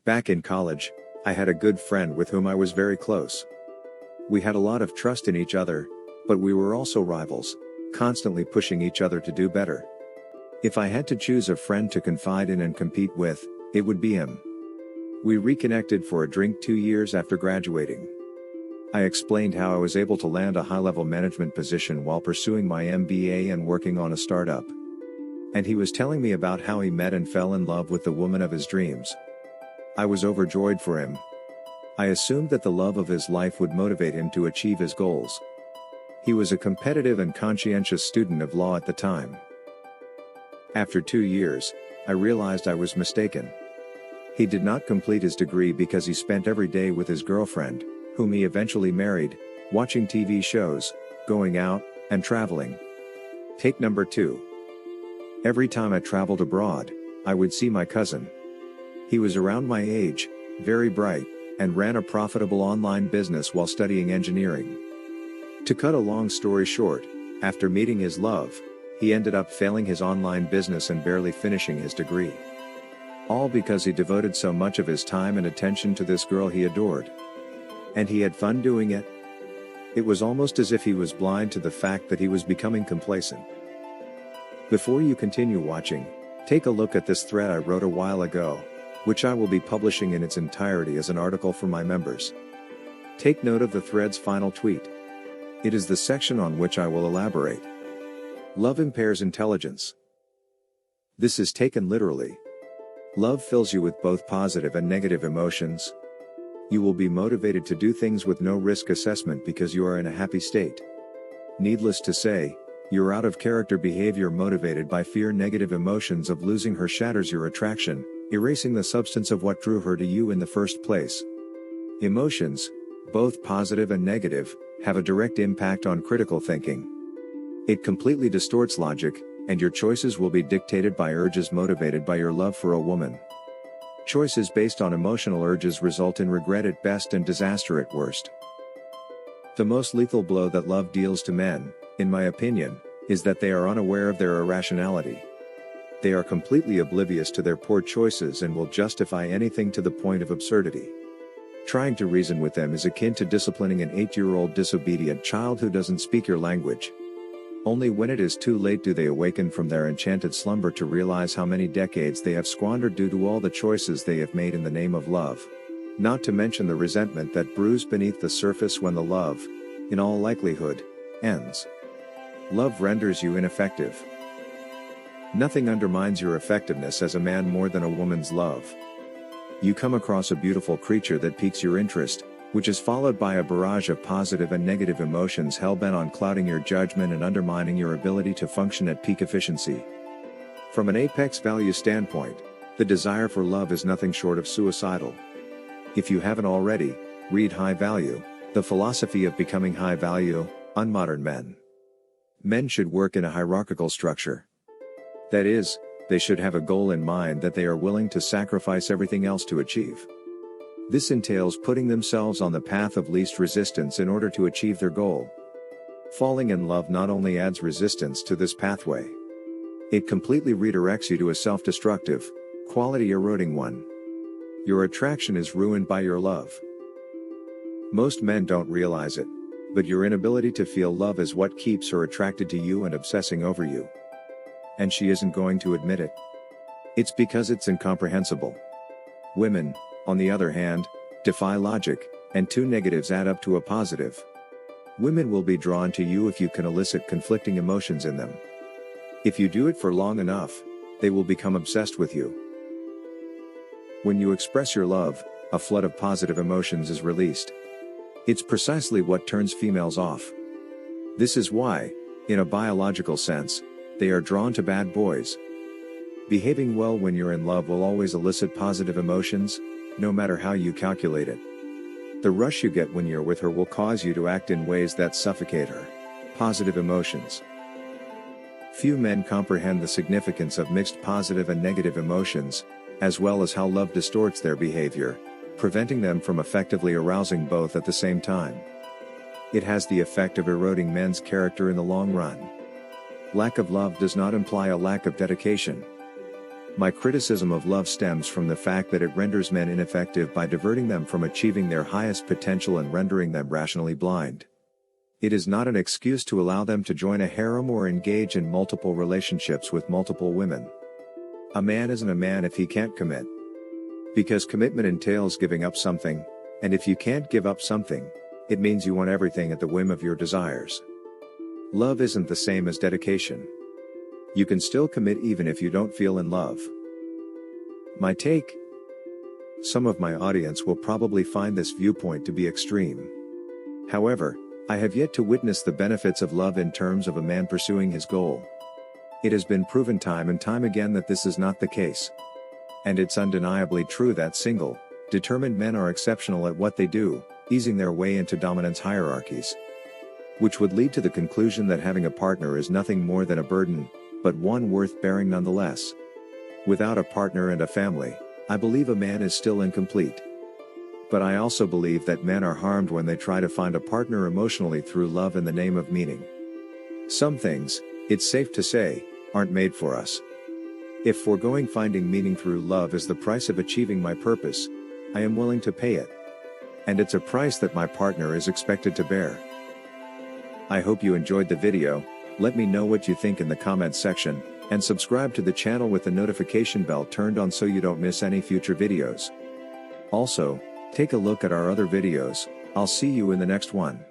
Back in college, I had a good friend with whom I was very close. We had a lot of trust in each other, but we were also rivals, constantly pushing each other to do better. If I had to choose a friend to confide in and compete with, it would be him. We reconnected for a drink 2 years after graduating. I explained how I was able to land a high-level management position while pursuing my MBA and working on a startup. And he was telling me about how he met and fell in love with the woman of his dreams. I was overjoyed for him. I assumed that the love of his life would motivate him to achieve his goals. He was a competitive and conscientious student of law at the time. After 2 years, I realized I was mistaken. He did not complete his degree because he spent every day with his girlfriend, whom he eventually married, watching TV shows, going out, and traveling. Take number 2. Every time I traveled abroad, I would see my cousin. He was around my age, very bright, and ran a profitable online business while studying engineering. To cut a long story short, after meeting his love, he ended up failing his online business and barely finishing his degree. All because he devoted so much of his time and attention to this girl he adored. And he had fun doing it. It was almost as if he was blind to the fact that he was becoming complacent. Before you continue watching, take a look at this thread I wrote a while ago, which I will be publishing in its entirety as an article for my members. Take note of the thread's final tweet. It is the section on which I will elaborate. Love impairs intelligence. This is taken literally. Love fills you with both positive and negative emotions. You will be motivated to do things with no risk assessment because you are in a happy state. Needless to say, your out-of-character behavior motivated by fear negative emotions of losing her shatters your attraction, erasing the substance of what drew her to you in the first place. Emotions, both positive and negative, have a direct impact on critical thinking. It completely distorts logic, and your choices will be dictated by urges motivated by your love for a woman. Choices based on emotional urges result in regret at best and disaster at worst. The most lethal blow that love deals to men, in my opinion, is that they are unaware of their irrationality. They are completely oblivious to their poor choices and will justify anything to the point of absurdity. Trying to reason with them is akin to disciplining an 8-year-old disobedient child who doesn't speak your language. Only when it is too late do they awaken from their enchanted slumber to realize how many decades they have squandered due to all the choices they have made in the name of love. Not to mention the resentment that brews beneath the surface when the love, in all likelihood, ends. Love renders you ineffective. Nothing undermines your effectiveness as a man more than a woman's love. You come across a beautiful creature that piques your interest, which is followed by a barrage of positive and negative emotions hell-bent on clouding your judgment and undermining your ability to function at peak efficiency. From an apex value standpoint, the desire for love is nothing short of suicidal. If you haven't already, read High Value, The Philosophy of Becoming High Value, Unmodern Men. Men should work in a hierarchical structure. That is, they should have a goal in mind that they are willing to sacrifice everything else to achieve. This entails putting themselves on the path of least resistance in order to achieve their goal. Falling in love not only adds resistance to this pathway, it completely redirects you to a self-destructive, quality-eroding one. Your attraction is ruined by your love. Most men don't realize it, but your inability to feel love is what keeps her attracted to you and obsessing over you. And she isn't going to admit it. It's because it's incomprehensible. Women, on the other hand, defy logic, and 2 negatives add up to a positive. Women will be drawn to you if you can elicit conflicting emotions in them. If you do it for long enough, they will become obsessed with you. When you express your love, a flood of positive emotions is released. It's precisely what turns females off. This is why, in a biological sense, they are drawn to bad boys. Behaving well when you're in love will always elicit positive emotions, no matter how you calculate it. The rush you get when you're with her will cause you to act in ways that suffocate her. Positive emotions. Few men comprehend the significance of mixed positive and negative emotions, as well as how love distorts their behavior, preventing them from effectively arousing both at the same time. It has the effect of eroding men's character in the long run. Lack of love does not imply a lack of dedication. My criticism of love stems from the fact that it renders men ineffective by diverting them from achieving their highest potential and rendering them rationally blind. It is not an excuse to allow them to join a harem or engage in multiple relationships with multiple women. A man isn't a man if he can't commit. Because commitment entails giving up something, and if you can't give up something, it means you want everything at the whim of your desires. Love isn't the same as dedication. You can still commit even if you don't feel in love. My take? Some of my audience will probably find this viewpoint to be extreme. However, I have yet to witness the benefits of love in terms of a man pursuing his goal. It has been proven time and time again that this is not the case. And it's undeniably true that single, determined men are exceptional at what they do, easing their way into dominance hierarchies. Which would lead to the conclusion that having a partner is nothing more than a burden, but one worth bearing nonetheless. Without a partner and a family, I believe a man is still incomplete. But I also believe that men are harmed when they try to find a partner emotionally through love in the name of meaning. Some things, it's safe to say, aren't made for us. If foregoing finding meaning through love is the price of achieving my purpose, I am willing to pay it. And it's a price that my partner is expected to bear. I hope you enjoyed the video. Let me know what you think in the comments section, and subscribe to the channel with the notification bell turned on so you don't miss any future videos. Also, take a look at our other videos. I'll see you in the next one.